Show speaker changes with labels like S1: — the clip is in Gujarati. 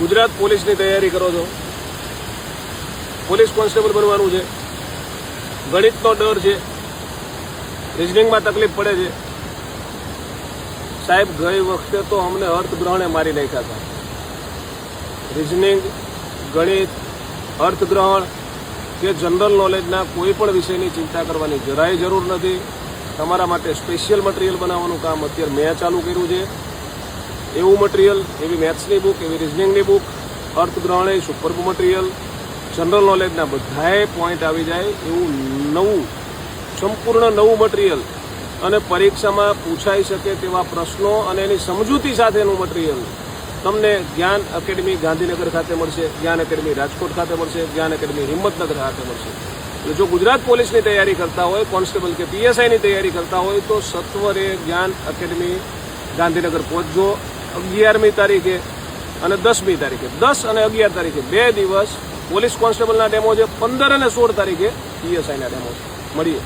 S1: ગુજરાત પોલીસની તૈયારી કરો છો, પોલીસ કોન્સ્ટેબલ બનવાનું છે, ગણિતનો ડર છે, રિઝનિંગમાં તકલીફ પડે છે. સાહેબ, ગઈ વખતે તો અમને અર્થગ્રહણે મારી નાખ્યા હતા. રિઝનિંગ, ગણિત, અર્થગ્રહણ કે જનરલ નોલેજના કોઈ પણ વિષયની ચિંતા કરવાની જરાય જરૂર નથી. તમારા માટે સ્પેશિયલ મટીરિયલ બનાવવાનું કામ અત્યારે મેં ચાલુ કર્યું છે. એવું મટીરિયલ, એવી મેથ્સની બુક, એવી રિઝનિંગની બુક, અર્થગ્રહણે સુપર મટીરિયલ, જનરલ નોલેજના બધાય પોઈન્ટ આવી જાય એવું નવું, સંપૂર્ણ નવું મટીરિયલ અને પરીક્ષામાં પૂછાઈ શકે તેવા પ્રશ્નો અને એની સમજૂતી સાથેનું મટીરિયલ તમને જ્ઞાન એકેડમી ગાંધીનગર ખાતે મળશે, જ્ઞાન એકેડમી રાજકોટ ખાતે મળશે, જ્ઞાન એકેડમી હિંમતનગર ખાતે મળશે. એટલે જો ગુજરાત પોલીસની તૈયારી કરતા હોય, કોન્સ્ટેબલ કે પીએસઆઈની તૈયારી કરતા હોય તો સત્વરે જ્ઞાન એકેડમી ગાંધીનગર પહોંચજો. 11મી તારીખે અને 10મી તારીખે, 10 અને 11 તારીખે 2 દિવસ પોલીસ કોન્સ્ટેબલના ડેમો છે. 15 અને 16 તારીખે પીએસઆઈના ડેમો છે. મળીએ.